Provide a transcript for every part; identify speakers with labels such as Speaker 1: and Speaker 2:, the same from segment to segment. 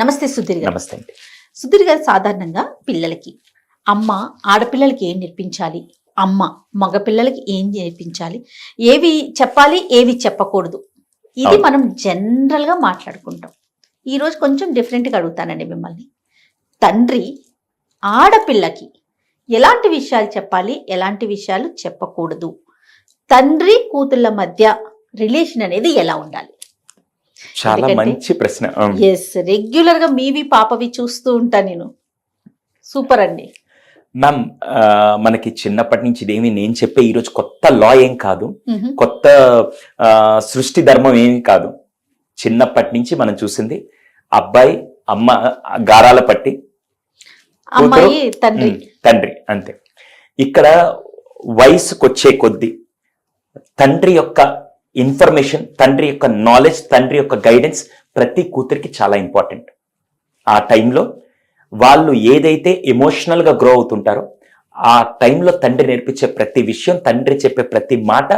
Speaker 1: నమస్తే సుధీర్ గారు.
Speaker 2: నమస్తే అండి.
Speaker 1: సుధీర్ గారు, సాధారణంగా పిల్లలకి అమ్మ ఆడపిల్లలకి ఏం నేర్పించాలి, అమ్మ మగపిల్లలకి ఏం నేర్పించాలి, ఏవి చెప్పాలి ఏవి చెప్పకూడదు, ఇది
Speaker 2: అవును.
Speaker 1: మనం జనరల్గా మాట్లాడుకుంటాం. ఈరోజు కొంచెం డిఫరెంట్గా అడుగుతానండి మిమ్మల్ని. తండ్రి ఆడపిల్లకి ఎలాంటి విషయాలు చెప్పాలి, ఎలాంటి విషయాలు చెప్పకూడదు, తండ్రి కూతుళ్ళ మధ్య రిలేషన్ అనేది ఎలా ఉండాలి?
Speaker 2: చాలా మంచి ప్రశ్న.
Speaker 1: ఎస్, రెగ్యులర్ గా మీవి పాపవి చూస్తూ ఉంటా నేను. సూపర్ అండి.
Speaker 2: మ్యామ్, మనకి చిన్నప్పటి నుంచి ఇదేమి నేను చెప్పే ఈరోజు కొత్త లా ఏం కాదు, కొత్త సృష్టి ధర్మం ఏమి కాదు. చిన్నప్పటి నుంచి మనం చూసింది అబ్బాయి అమ్మ గారాల పట్టి,
Speaker 1: అమ్మాయి తండ్రి
Speaker 2: తండ్రి అంతే. ఇక్కడ వయసుకు వచ్చే కొద్దీ తండ్రి యొక్క ఇన్ఫర్మేషన్, తండ్రి యొక్క నాలెడ్జ్, తండ్రి యొక్క గైడెన్స్ ప్రతి కూతురికి చాలా ఇంపార్టెంట్. ఆ టైంలో వాళ్ళు ఏదైతే ఎమోషనల్గా గ్రో అవుతుంటారో ఆ టైంలో తండ్రి నేర్పించే ప్రతి విషయం, తండ్రి చెప్పే ప్రతి మాట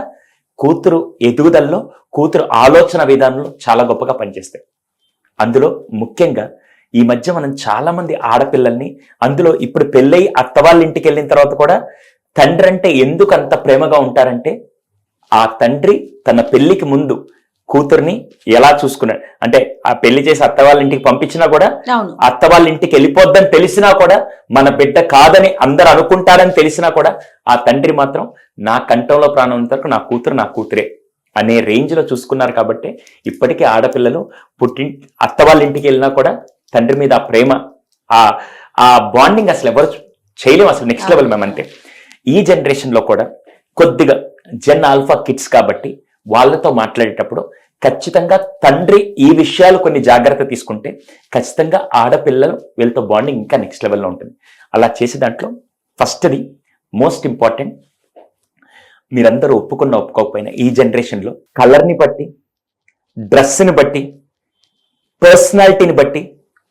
Speaker 2: కూతురు ఎదుగుదలలో, కూతురు ఆలోచన విధానంలో చాలా గొప్పగా పనిచేస్తాయి. అందులో ముఖ్యంగా ఈ మధ్య మనం చాలా మంది ఆడపిల్లల్ని, అందులో ఇప్పుడు పెళ్ళై అత్త వాళ్ళ ఇంటికి వెళ్ళిన తర్వాత కూడా తండ్రి అంటే ఎందుకు అంత ప్రేమగా ఉంటారంటే, ఆ తండ్రి తన పెళ్లికి ముందు కూతుర్ని ఎలా చూసుకున్నాడు అంటే, ఆ పెళ్లి చేసి అత్త వాళ్ళ ఇంటికి పంపించినా కూడా, అత్త వాళ్ళ ఇంటికి వెళ్ళిపోద్దని తెలిసినా కూడా, మన బిడ్డ కాదని అందరు అనుకుంటారని తెలిసినా కూడా, ఆ తండ్రి మాత్రం నా కంఠంలో ప్రాణం వరకు నా కూతురే అనే రేంజ్ లో చూసుకున్నారు. కాబట్టి ఇప్పటికీ ఆడపిల్లలు అత్త వాళ్ళ ఇంటికి వెళ్ళినా కూడా తండ్రి మీద ఆ ప్రేమ, ఆ బాండింగ్ అసలు ఎవరు చేయలేము, అసలు నెక్స్ట్ లెవెల్ మేము. అంటే ఈ జనరేషన్ లో కూడా కొద్దిగా జెన్ ఆల్ఫా కిడ్స్ కాబట్టి వాళ్ళతో మాట్లాడేటప్పుడు ఖచ్చితంగా తండ్రి ఈ విషయాలు కొన్ని జాగ్రత్త తీసుకుంటే ఖచ్చితంగా ఆడపిల్లలు వీళ్ళతో బాండింగ్ ఇంకా నెక్స్ట్ లెవెల్లో ఉంటుంది. అలా చేసే దాంట్లో ఫస్ట్ది మోస్ట్ ఇంపార్టెంట్, మీరందరూ ఒప్పుకోకపోయినా ఈ జనరేషన్లో కలర్ని బట్టి, డ్రెస్ని బట్టి, పర్సనాలిటీని బట్టి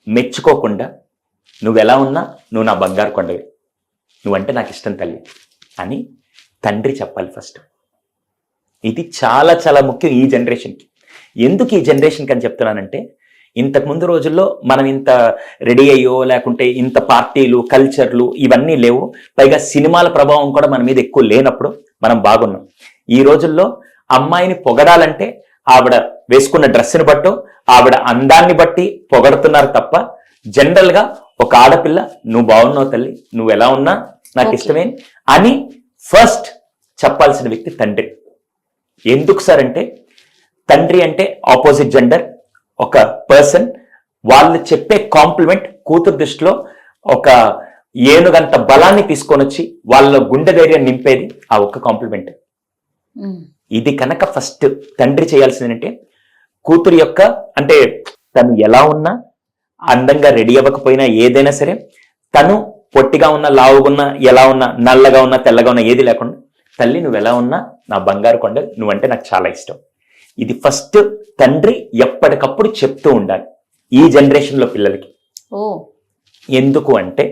Speaker 2: మెచ్చుకోకుండా, నువ్వు ఎలా ఉన్నా నువ్వు నా బంగారు కొండవి, నువ్వంటే నాకు ఇష్టం తల్లి అని తండ్రి చెప్పాలి ఫస్ట్. ఇది చాలా చాలా ముఖ్యం ఈ జనరేషన్కి. ఎందుకు ఈ జనరేషన్కి అని చెప్తున్నానంటే, ఇంతకుముందు రోజుల్లో మనం ఇంత రెడీ అయ్యో లేకుంటే ఇంత పార్టీలు, కల్చర్లు ఇవన్నీ లేవు. పైగా సినిమాల ప్రభావం కూడా మన మీద ఎక్కువ లేనప్పుడు మనం బాగున్నాం. ఈ రోజుల్లో అమ్మాయిని పొగడాలంటే ఆవిడ వేసుకున్న డ్రెస్ని బట్టో, ఆవిడ అందాన్ని బట్టి పొగడుతున్నారు తప్ప, జనరల్గా ఒక ఆడపిల్ల నువ్వు బాగున్నావు తల్లి, నువ్వు ఎలా ఉన్నా నాకు ఇష్టమే అని ఫస్ట్ చెప్పాల్సిన వ్యక్తి తండ్రి. ఎందుకు సార్ అంటే, తండ్రి అంటే ఆపోజిట్ జెండర్ ఒక పర్సన్, వాళ్ళు చెప్పే కాంప్లిమెంట్ కూతురు దృష్టిలో ఒక ఏనుగంత బలాన్ని తీసుకొని వచ్చి వాళ్ళ గుండె ధైర్యం నింపేది ఆ ఒక్క కాంప్లిమెంట్. ఇది కనుక ఫస్ట్ తండ్రి చేయాల్సింది అంటే, కూతురు యొక్క అంటే తను ఎలా ఉన్నా, అందంగా రెడీ అవ్వకపోయినా, ఏదైనా సరే తను పొట్టిగా ఉన్నా, లావుగున్నా, ఎలా ఉన్నా, నల్లగా ఉన్నా, తెల్లగా ఉన్నా, ఏది లేకుండా తల్లి నువ్వు ఎలా ఉన్నా నా బంగారు కొండ, నువ్వంటే నాకు చాలా ఇష్టం. ఇది ఫస్ట్ తండ్రి ఎప్పటికప్పుడు చెప్తూ ఉండాలి ఈ జనరేషన్లో పిల్లలకి. ఎందుకు అంటే,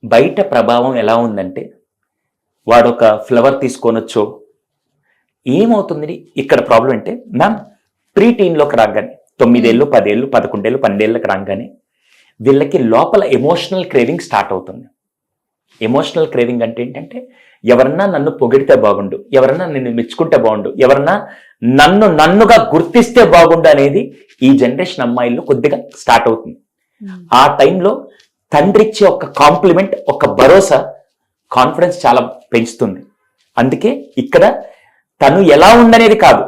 Speaker 2: బయట ప్రభావం ఎలా ఉందంటే, వాడు ఒక ఫ్లవర్ తీసుకొనొచ్చో ఏమవుతుంది ఇక్కడ ప్రాబ్లం అంటే, మ్యామ్ ప్రీ టీన్లోకి రాగానే 9 ఏళ్ళు 10 ఏళ్ళు 11 ఏళ్ళు 12 ఏళ్ళకి రాగానే వీళ్ళకి లోపల ఎమోషనల్ క్రేవింగ్ స్టార్ట్ అవుతుంది. ఎమోషనల్ క్రేవింగ్ అంటే ఏంటంటే, ఎవరన్నా నన్ను పొగిడితే బాగుండు, ఎవరన్నా నిన్ను మెచ్చుకుంటే బాగుండు, ఎవరన్నా నన్నుగా గుర్తిస్తే బాగుండు అనేది ఈ జనరేషన్ అమ్మాయిల్లో కొద్దిగా స్టార్ట్ అవుతుంది. ఆ టైంలో తండ్రి ఇచ్చే ఒక కాంప్లిమెంట్, ఒక భరోసా, కాన్ఫిడెన్స్ చాలా పెంచుతుంది. అందుకే ఇక్కడ తను ఎలా ఉందనేది కాదు,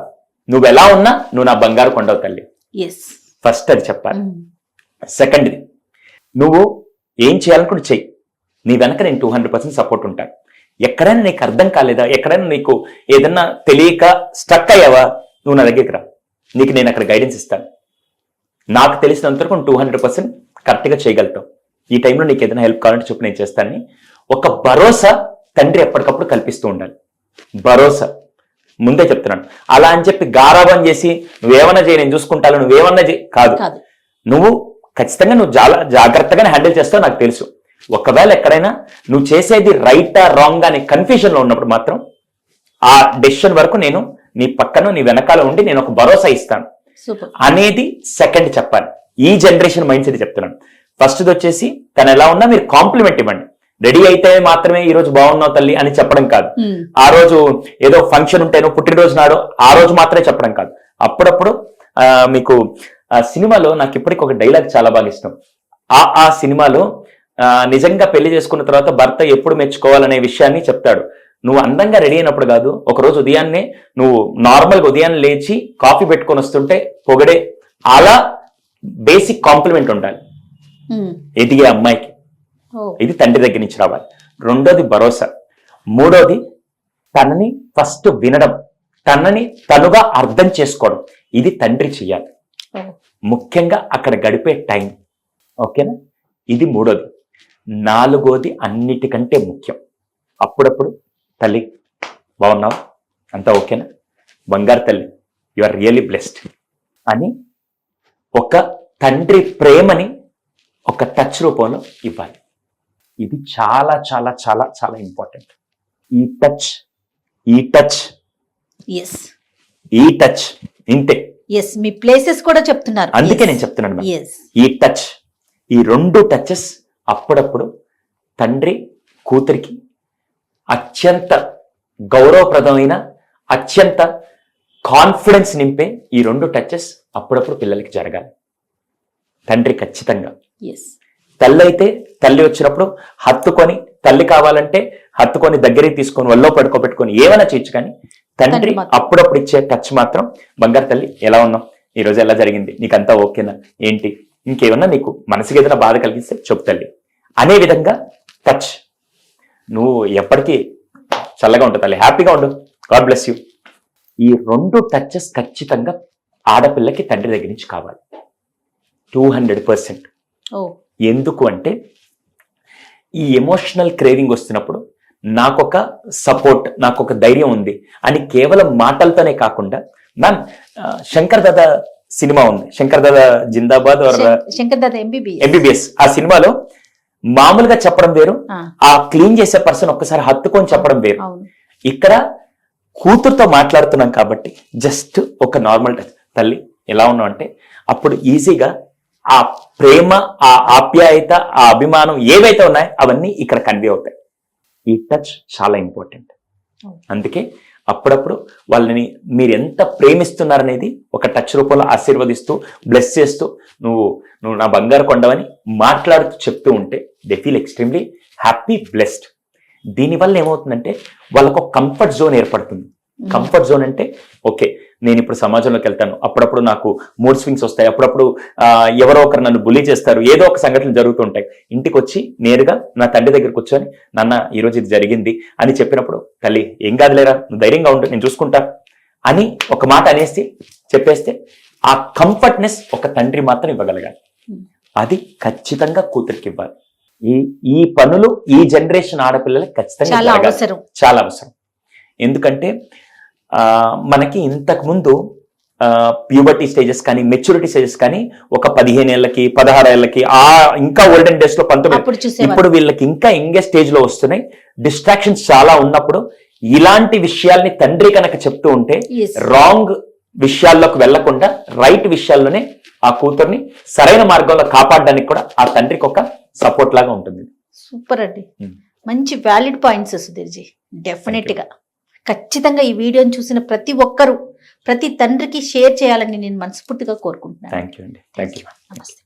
Speaker 2: నువ్వు ఎలా ఉన్నా నువ్వు నా బంగారు కొండవు తల్లి, ఫస్ట్ అది చెప్పాలి. సెకండ్ది, నువ్వు ఏం చేయాలనుకుంటే చెయ్యి, నీ వెనక నేను 200% సపోర్ట్ ఉంటాను. ఎక్కడైనా నీకు అర్థం కాలేదా, ఎక్కడైనా నీకు ఏదన్నా తెలియక స్ట్రక్ అయ్యావా, నువ్వు నా దగ్గరికి రా, నీకు నేను అక్కడ గైడెన్స్ ఇస్తాను. నాకు తెలిసినంతవరకు 200% కరెక్ట్గా చేయగలుగుతావు. ఈ టైంలో నీకు ఏదైనా హెల్ప్ కావాలంటే చెప్పు, నేను చేస్తానని ఒక భరోసా తండ్రి ఎప్పటికప్పుడు కల్పిస్తూ ఉండాలి. భరోసా ముందే చెప్తున్నాను. అలా అని చెప్పి గారాబం చేసి నువ్వేమన్నా చేయి నేను చూసుకుంటాను, నువ్వేమన్నా చేయి కాదు. నువ్వు ఖచ్చితంగా నువ్వు చాలా జాగ్రత్తగానే హ్యాండిల్ చేస్తావు నాకు తెలుసు. ఒకవేళ ఎక్కడైనా నువ్వు చేసేది రైటా రాంగ్ అనే కన్ఫ్యూజన్లో ఉన్నప్పుడు మాత్రం ఆ డెసిషన్ వరకు నేను నీ పక్కన నీ వెనకాల ఉండి నేను ఒక భరోసా ఇస్తాను అనేది సెకండ్ చెప్పాలి. ఈ జనరేషన్ మైండ్ సెట్ చెప్తున్నాను. ఫస్ట్ వచ్చేసి తను ఎలా ఉన్నా మీరు కాంప్లిమెంట్ ఇవ్వండి. రెడీ అయితే మాత్రమే ఈ రోజు బాగున్నావు తల్లి అని చెప్పడం కాదు. ఆ రోజు ఏదో ఫంక్షన్ ఉంటేనో పుట్టినరోజు నాడు ఆ రోజు మాత్రమే చెప్పడం కాదు. అప్పుడప్పుడు మీకు సినిమాలో నాకు ఇప్పటికి ఒక డైలాగ్ చాలా బాగా ఇష్టం. ఆ సినిమాలో నిజంగా పెళ్లి చేసుకున్న తర్వాత భర్త ఎప్పుడు మెచ్చుకోవాలనే విషయాన్ని చెప్తాడు. నువ్వు అందంగా రెడీ అయినప్పుడు కాదు, ఒక రోజు ఉదయాన్నే నువ్వు నార్మల్గా ఉదయాన్నే లేచి కాఫీ పెట్టుకొని వస్తుంటే పొగడే, అలా బేసిక్ కాంప్లిమెంట్ ఉండాలి ఎదిగే అమ్మాయికి. ఇది తండ్రి దగ్గర నుంచి రావాలి. రెండోది భరోసా. మూడోది తనని ఫస్ట్ వినడం, తనని తనుగా అర్థం చేసుకోవడం. ఇది తండ్రి చెయ్యాలి. ముఖ్యంగా అక్కడ గడిపే టైం. ఓకేనా? ఇది మూడోది. నాలుగోది అన్నిటికంటే ముఖ్యం. అప్పుడప్పుడు తల్లి బాగున్నావు, అంతా ఓకేనా, బంగారు తల్లి, యు ఆర్ రియలీ బ్లెస్డ్ అని ఒక తండ్రి ప్రేమని ఒక టచ్ రూపంలో ఇవ్వాలి. ఇది చాలా చాలా చాలా చాలా ఇంపార్టెంట్. ఈ టచ్ ఇంతే.
Speaker 1: మీ ప్లేసెస్ కూడా చెప్తున్నారు,
Speaker 2: అందుకే నేను చెప్తున్నాను. ఈ రెండు టచెస్ అప్పుడప్పుడు తండ్రి కూతురికి అత్యంత గౌరవప్రదమైన, అత్యంత కాన్ఫిడెన్స్ నింపే ఈ రెండు టచెస్ అప్పుడప్పుడు పిల్లలకి జరగాలి. తండ్రి ఖచ్చితంగా. తల్లి అయితే తల్లి వచ్చినప్పుడు హత్తుకొని, తల్లి కావాలంటే హత్తుకొని దగ్గరికి తీసుకొని ఒళ్ళో పడుకోబెట్టుకొని ఏమైనా చేయొచ్చు. కానీ తండ్రి అప్పుడప్పుడు ఇచ్చే టచ్ మాత్రం, బంగారు తల్లి ఎలా ఉన్నావు, ఈ రోజు ఎలా జరిగింది, నీకంతా ఓకేనా, ఏంటి, ఇంకేమన్నా నీకు మనసుకి ఏదైనా బాధ కలిగిస్తే చెప్పు తల్లి అనే విధంగా టచ్. నువ్వు ఎప్పటికీ చల్లగా ఉంటు తల్లి, హ్యాపీగా ఉండు, గాడ్ బ్లెస్ యూ. ఈ రెండు టచెస్ ఖచ్చితంగా ఆడపిల్లకి తండ్రి దగ్గర నుంచి కావాలి 200%. ఎందుకు అంటే ఈ ఎమోషనల్ క్రేవింగ్ వస్తున్నప్పుడు నాకొక సపోర్ట్, నాకొక ధైర్యం ఉంది అని కేవలం మాటలతోనే కాకుండా, మ్యామ్ శంకర్ దాదా సినిమా ఉంది, శంకర్ దాదా జిందాబాద్,
Speaker 1: శంకర్ దాదా
Speaker 2: ఎంబీబీఎస్. ఆ సినిమాలో మామూలుగా చెప్పడం వేరు, ఆ క్లీన్ చేసే పర్సన్ ఒక్కసారి హత్తుకొని చెప్పడం వేరు. ఇక్కడ కూతురుతో మాట్లాడుతున్నాం కాబట్టి జస్ట్ ఒక నార్మల్ టచ్, తల్లి ఎలా ఉన్నావు అంటే అప్పుడు ఈజీగా ఆ ప్రేమ, ఆ ఆప్యాయత, ఆ అభిమానం ఏవైతే ఉన్నాయో అవన్నీ ఇక్కడ కన్వే అవుతాయి. ఈ టచ్ చాలా ఇంపార్టెంట్. అందుకే అప్పుడప్పుడు వాళ్ళని మీరు ఎంత ప్రేమిస్తున్నారనేది ఒక టచ్ రూపంలో ఆశీర్వదిస్తూ, బ్లెస్ చేస్తూ, నువ్వు నా బంగారు కొండవని మాట్లాడుతూ చెప్తూ ఉంటే they feel extremely happy, blessed. దీనివల్ల ఏమవుతుందంటే వాళ్ళకు ఒక కంఫర్ట్ జోన్ ఏర్పడుతుంది. కంఫర్ట్ జోన్ అంటే ఓకే, నేను ఇప్పుడు సమాజంలోకి వెళ్తాను, అప్పుడప్పుడు నాకు మూడ్ స్వింగ్స్ వస్తాయి, అప్పుడప్పుడు ఎవరో ఒకరు నన్ను బుల్లీ చేస్తారు, ఏదో ఒక సంఘటనలు జరుగుతుంటాయి. ఇంటికి వచ్చి నేరుగా నా తండ్రి దగ్గర కూర్చొని, నాన్న ఈరోజు ఇది జరిగింది అని చెప్పినప్పుడు, తల్లి ఏం కాదులేరా, నువ్వు ధైర్యంగా ఉండు, నేను చూసుకుంటా అని ఒక మాట అనేసి చెప్పేస్తే ఆ కంఫర్ట్నెస్ ఒక తండ్రి మాత్రం ఇవ్వగలగాలి. అది ఖచ్చితంగా కూతురికి ఇవ్వాలి. ఈ పనులు ఈ జనరేషన్ ఆడపిల్లలకి ఖచ్చితంగా చాలా అవసరం. ఎందుకంటే మనకి ఇంతకు ముందు ప్యూబర్టీ స్టేజెస్ కానీ, మెచ్యూరిటీ స్టేజెస్ కానీ ఒక 15 ఏళ్ళకి, 16 ఏళ్ళకి, ఇంకా ఓల్డెన్ డేస్ లో 19, ఇప్పుడు వీళ్ళకి ఇంకా ఇంగే స్టేజ్ లో వస్తున్నాయి. డిస్ట్రాక్షన్స్ చాలా ఉన్నప్పుడు ఇలాంటి విషయాల్ని తండ్రి కనుక చెప్తూ ఉంటే రాంగ్ విషయాల్లోకి వెళ్లకుండా రైట్ విషయాల్లోనే ఆ కూతుర్ని సరైన మార్గంలో కాపాడడానికి కూడా ఆ తండ్రికి ఒక సపోర్ట్ లాగా ఉంటుంది.
Speaker 1: సూపర్ అండి, మంచి వ్యాలిడ్ పాయింట్స్ సుధీర్జీ. డెఫినెట్ గా ఖచ్చితంగా ఈ వీడియోని చూసిన ప్రతి ఒక్కరూ, ప్రతి తండ్రికి షేర్ చేయాలని నేను మనస్ఫూర్తిగా కోరుకుంటున్నాను.
Speaker 2: థ్యాంక్ యూ అండి. Thank you.
Speaker 1: నమస్తే.